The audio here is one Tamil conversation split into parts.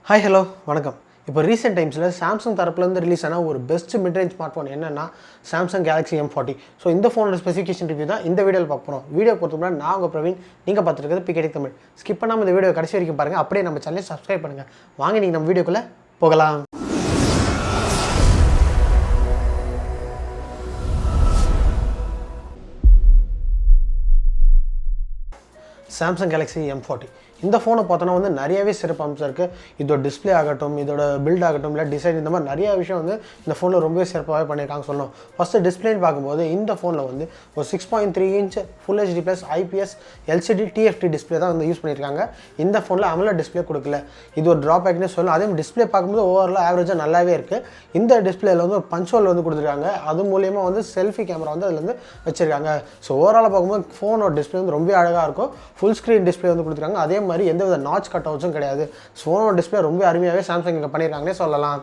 Hi, hello, வணக்கம். இப்போ ரீசெண்ட் டைம்ஸில் சாம்சங் தரப்புலேருந்து ரிலீஸ் ஆன ஒரு பெஸ்ட் மிட்ரேஞ்ச் ஸ்மார்ட் ஃபோன் என்னென்னா சாம்சங் Galaxy M40. ஸோ இந்த ஃபோனோட ஸ்பெசிஃபிகேஷன் ரிவ்யூ தான் இந்த வீடியோவில் பார்க்க போகிறோம். வீடியோ பொறுத்தவரை நான் உங்கள் பிரவீன், நீங்கள் பார்த்துருக்கிறது பிகேடி தமிழ். ஸ்கிப் பண்ணாமல் இந்த வீடியோ கடைசி வரைக்கும் பாருங்கள், அப்படியே நம்ம சேனலை சப்ஸ்கிரைப் பண்ணுங்கள். வாங்க நீங்கள் நம்ம வீடியோக்குள்ளே போகலாம். சாம்சங் Galaxy M40 இந்த ஃபோனை பார்த்தோன்னா வந்து நிறையவே சிறப்பு அம்சம் இருக்குது. இதோட டிஸ்பிளே ஆகட்டும், இதோட பில்ட் ஆகட்டும், இல்லை டிசைன், இந்த மாதிரி நிறைய விஷயம் வந்து இந்த ஃபோனில் ரொம்பவே சிறப்பாகவே பண்ணியிருக்காங்க சொல்லணும். ஃபஸ்ட்டு டிஸ்பிளேன்னு பார்க்கும்போது இந்த ஃபோனில் வந்து ஒரு 6.3 inch full HD plus IPS LCD TFT display தான் வந்து யூஸ் பண்ணியிருக்காங்க. இந்த ஃபோனில் AMOLED டிஸ்பிளே கொடுக்கல. இது ஒரு ட்ராபேக்னே சொல்லலாம். அதே மாதிரி டிஸ்பிளே பார்க்கும்போது ஓவரால் ஆவரேஜாக நல்லாவே இருக்குது. இந்த டிஸ்பிளேயில் வந்து ஒரு பஞ்ச் ஹோல் வந்து கொடுத்துருக்காங்க. அது மூலியமாக வந்து செல்ஃபி கேமரா வந்து அதில் வந்து வச்சுருக்காங்க. ஸோ ஓவராலாக பார்க்கும்போது ஃபோனோட டிஸ்பிளே வந்து ரொம்ப அழகாக இருக்கும். ஃபுல் ஸ்க்ரீன் டிஸ்பிளே வந்து கொடுத்துருக்காங்க. அதே மாதிரி எந்தவித நாட்ச் கட் அவுட்ஸும் கிடையாது. ஃபோனோட டிஸ்பிளே ரொம்ப அருமையாகவே சாம்சங் இங்கே பண்ணியிருக்காங்கன்னே சொல்லலாம்.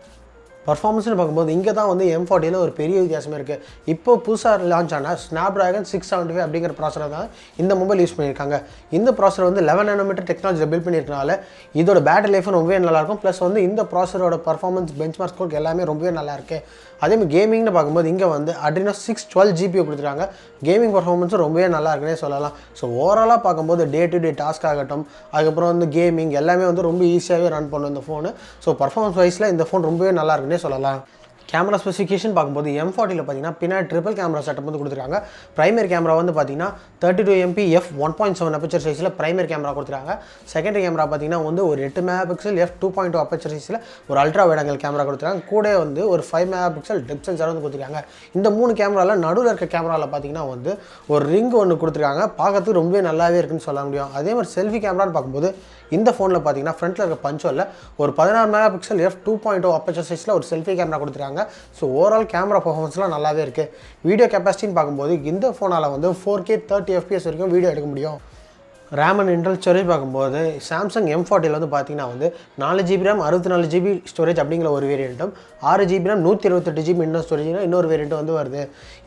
பர்ஃபார்மன்ஸ்னு பார்க்கும்போது இங்கே தான் வந்து M40ல் ஒரு பெரிய வித்தியாசமே இருக்குது. இப்போ புதுசாக லான்ச் ஆன Snapdragon 675 அப்படிங்கிற ப்ராசர் தான் இந்த மொபைல் யூஸ் பண்ணியிருக்காங்க. இந்த ப்ராசர் வந்து 11 nm டெக்னாலஜியில் பில்ட் பண்ணியிருக்கனால இதோட பேட்டரி லைஃபும் ரொம்பவே நல்லாயிருக்கும். ப்ளஸ் வந்து இந்த ப்ராசரோட பர்ஃபார்மன்ஸ் பெஞ்ச்மார்க் ஸ்கோர் எல்லாமே ரொம்பவே நல்லாயிருக்கு. அதேமாதிரி கேமிங்னு பார்க்கும்போது இங்கே வந்து Adreno 612 GPU கொடுத்துருக்காங்க. கேமிங் பர்ஃபார்மன்ஸும் ரொம்பவே நல்லா இருக்குன்னே சொல்லலாம். ஸோ ஓவராலாக பார்க்கும்போது டே டு டே டாஸ்க் ஆகட்டும், அதுக்கப்புறம் வந்து கேமிங் எல்லாமே வந்து ரொம்ப ஈஸியாகவே ரன் பண்ணும் இந்த ஃபோனு. ஸோ பர்ஃபார்மன்ஸ் வைஸில் இந்த ஃபோன் ரொம்பவே நல்லா இருக்குன்னே சொல்லலாம். கேமரா ஸ்பெசிஃபிகேஷன் பார்க்கும்போது M40ல் பார்த்தீங்கன்னா பின்னாடி ட்ரிபிள் கேமரா செட்டப் வந்து கொடுத்துருக்காங்க. பிரைமரி கேமரா வந்து பார்த்தீங்கன்னா 32 MP f1.7 அப்பச்சர் சைஸில் பிரைமரி கேமரா கொடுத்துருக்காங்க. செகண்டரி கேமரா பார்த்தீங்கன்னா வந்து ஒரு 8 MP f2.2 அப்பச்சர் சைஸில் ஒரு அல்ட்ரா வைட் ஆங்கிள் கேமரா கொடுத்துருக்காங்க. கூட வந்து ஒரு 5 MP டெப்த் சென்சார் வந்து கொடுத்துருக்காங்க. இந்த 3 கேமராவில் நடுவில் இருக்க கேமராவில் பார்த்தீங்கன்னா வந்து ஒரு ரிங் ஒன்று கொடுத்துருக்காங்க. பார்க்கறதுக்கு ரொம்பவே நல்லாவே இருக்குன்னு சொல்ல முடியும். அதே மாதிரி செல்ஃபி கேமரான்னு பார்க்கும்போது இந்த ஃபோனில் பார்த்தீங்கன்னா ஃப்ரண்ட்டில் இருக்க பஞ்சோவில் ஒரு 16 MP f2.2 அப்பச்சர் சைஸில் ஒரு செல்ஃபி கேமரா கொடுத்துருக்காங்க. ஸோ ஓவரால் கேமரா பர்ஃபார்மன்ஸ்லாம் நல்லாவே இருக்குது. வீடியோ கெப்பாசிட்டின்னு பார்க்கும்போது இந்த ஃபோனால் வந்து 4K 30 FPS வரைக்கும் வீடியோ எடுக்க முடியும். ரேம் அண்ட் இன்டர்னல் ஸ்டோரேஜ் பார்க்கும்போது சாம்சங் M40ல் வந்து பார்த்தீங்கன்னா வந்து 4GB RAM 64GB ஸ்டோரேஜ் அப்படிங்கிற ஒரு வேரியண்ட்டும், 6GB RAM 128GB இன்டர்னல் ஸ்டோரேஜ்னா இன்னொரு வேரியண்ட் வந்து வருது.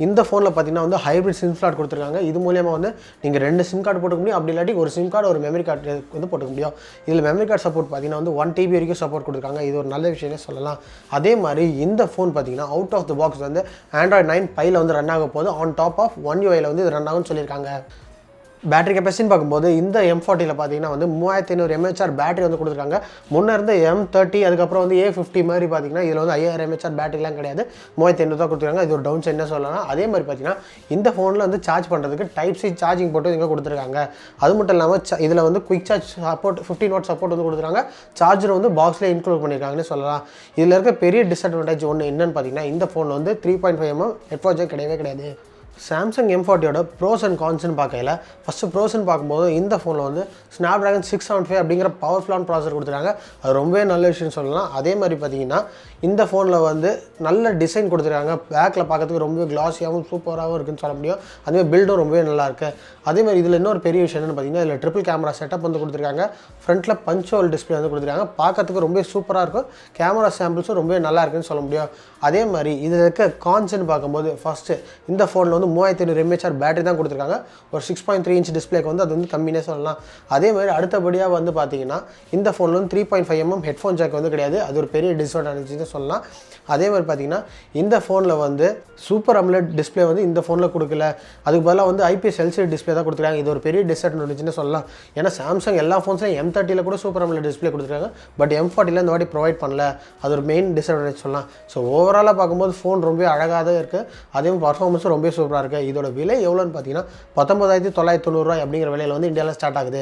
இந்த ஃபோனில் பார்த்தீங்கன்னா வந்து ஹைப்ரிட் சிம் ஸ்லாட் கொடுத்துருக்காங்க. இது மூலியமாக வந்து நீங்கள் 2 சிம் கார்டு போட்டுக்க முடியும். அப்படி இல்லாட்டி ஒரு சிம் கார்டு ஒரு மெமரி கார்டு வந்து போட்டுக்க முடியும். இதில் மெமரி கார்டு சப்போர்ட் பார்த்தீங்கன்னா வந்து 1 TB வரைக்கும் சப்போர்ட் கொடுத்துருக்காங்க. இது ஒரு நல்ல விஷயமே சொல்லலாம். அதே மாதிரி இந்த ஃபோன் பார்த்தீங்கன்னா அவுட் ஆஃப் த பாக்ஸ் வந்து Android 9 Pieல வந்து ரன் ஆக போது. ஆன் டாப் ஆஃப் One UIயில் வந்து இது ரன் ஆகும்னு சொல்லியிருக்காங்க. பேட்டரி கெப்பாசிட்டின்னு பார்க்கும்போது இந்த M40ல் பார்த்தீங்கன்னா வந்து 3500 mAh பேட்டரி வந்து கொடுத்துருக்காங்க. முன்னே இருந்த M30 அதுக்கப்புறம் வந்து A50 மாதிரி பார்த்தீங்கன்னா இதில் வந்து 5000 mAh பேட்டரிலாம் கிடையாது, 3500 தான் கொடுத்துருக்காங்க. இது ஒரு டவுன் சைட் என்ன சொல்லலாம். அதே மாதிரி பார்த்தீங்கன்னா இந்த ஃபோனில் வந்து சார்ஜ் பண்ணுறதுக்கு டைப் சி சார்ஜிங் போட்டு இங்கே கொடுத்துருக்காங்க. அது மட்டும் இல்லாமல் இதில் வந்து quick charge support 15 what support வந்து கொடுத்துருக்காங்க. சார்ஜர் வந்து பாக்ஸில் இன்க்ளூட் பண்ணியிருக்காங்கன்னு சொல்லலாம். இதில் இருக்க பெரிய டிஸ்அட்வான்டேஜ் ஒன்று என்னன்னு பார்த்தீங்கன்னா இந்த ஃபோனில் வந்து 3.5 mm ஹெட்ஃபோன் ஜாக் கிடையவே கிடையாது. சாம்சங் M40யோட ப்ரோஸ் அண்ட் கான்ஸ்னு பார்க்கல, ஃபஸ்ட்டு ப்ரோஸ்ன்னு பார்க்கும்போது இந்த ஃபோனில் வந்து Snapdragon 675 அப்படிங்கிற பவர்ஃபுல்லான ப்ராசர் கொடுத்துருக்காங்க. அது ரொம்பவே நல்ல விஷயம் சொல்லலாம். அதே மாதிரி பார்த்தீங்கன்னா இந்த ஃபோனில் வந்து நல்ல டிசைன் கொடுத்துருக்காங்க. பேக்கில் பார்க்கறதுக்கு ரொம்பவே கிளாஸியாகவும் சூப்பராகவும் இருக்குன்னு சொல்ல முடியும். அதேமாதிரி பில்டும் ரொம்பவே நல்லாயிருக்கு. அதேமாதிரி இதில் இன்னொரு பெரிய விஷயம் என்னென்னு பார்த்தீங்கன்னா இதில் ட்ரிபிள் கேமரா செட்டப் வந்து கொடுத்துருக்காங்க. ஃப்ரண்ட்டில் பஞ்ச் ஹோல் டிஸ்பிளே வந்து கொடுத்துருக்காங்க. பார்க்கறதுக்கு ரொம்ப சூப்பராக இருக்கும். கேமரா சாம்பிள்ஸும் ரொம்பவே நல்லா இருக்குன்னு சொல்ல முடியும். அதே மாதிரி இதில் இருக்க கான்ஸ்ன்னு பார்க்கும்போது ஃபஸ்ட்டு இந்த ஃபோனில் வந்து 3500 mAh பேட்டரி தான் கொடுத்துருக்காங்க. ஒரு 6.3 இன்ச் டிஸ்பிளேக்கு வந்து அது வந்து கம்மினே சொல்லலாம். அதே மாதிரி அடுத்தபடியாக வந்து பார்த்தீங்கன்னா இந்த ஃபோனில் வந்து 3.5 mm ஹெட்ஃபோன் ஜாக் வந்து கிடையாது. அது ஒரு பெரிய டிஸ்அட்வான்டேஜ் சொல்லலாம். அதே மாதிரி பார்த்தீங்கன்னா இந்த ஃபோனில் வந்து சூப்பர் AMOLED டிஸ்பிளே வந்து இந்த ஃபோனில் கொடுக்கல. அதுக்கு பதிலாக வந்து IPS LCD டிஸ்பிளே தான் கொடுத்துருக்காங்க. இது ஒரு பெரிய டிஸ்அட்வான்டேஜ்னு சொல்லலாம். ஏன்னா சாம்சங் எல்லா ஃபோன்ஸ்லையும் M30ல் கூட சூப்பர் AMOLED டிஸ்பிளே கொடுத்துருக்காங்க. பட் M40ல் இந்த வாட்டி ப்ரொவைட் பண்ணல. அது ஒரு மெயின் டிஸ்அட்வான்டேஜ் சொல்லலாம். ஸோ ஓவராலாக பார்க்கும்போது ஃபோன் ரொம்ப அழகாக தான் இருக்குது. அதே மாதிரி பர்ஃபார்மன்ஸும் ரொம்ப சூப்பராக இருக்குது. இதோட விலை எவ்வளோன்னு பார்த்தீங்கன்னா 19,990 அப்படிங்கிற விலையில் வந்து இந்தியாவில் ஸ்டார்ட் ஆகுது.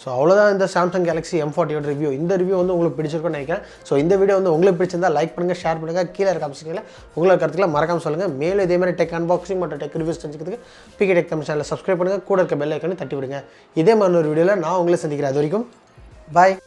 ஸோ அவ்வளோதான் இந்த சாம்சங் Galaxy M40யோட ரிவ்யூ. இந்த ரிவ்யூ வந்து உங்களுக்கு பிடிச்சிருக்குன்னு நினைக்கிறேன். ஸோ இந்த வீடியோ வந்து உங்களுக்கு பிடிச்சிருந்தா லைக் பண்ணுங்கள், ஷேர் பண்ணுங்கள், கீழே இருக்க ஆப்ஷனில் உங்களோட கருத்துக்களை மறக்காமல் சொல்லுங்கள். மேலும் இதே மாதிரி டெக் அன்பாக்சிங் மற்றும் டெக் ரிவ்யூஸ் தெரிஞ்சுக்கிறதுக்கு பிகே டெக் தமிழ் சேனலை சப்ஸ்கிரைப் பண்ணுங்கள். கூட இருக்க பெல் ஐக்கானை தட்டி விடுங்க. இதே மாதிரி ஒரு வீடியோவில் நான் உங்களை சந்திக்கிறேன். அது வரைக்கும் பாய்.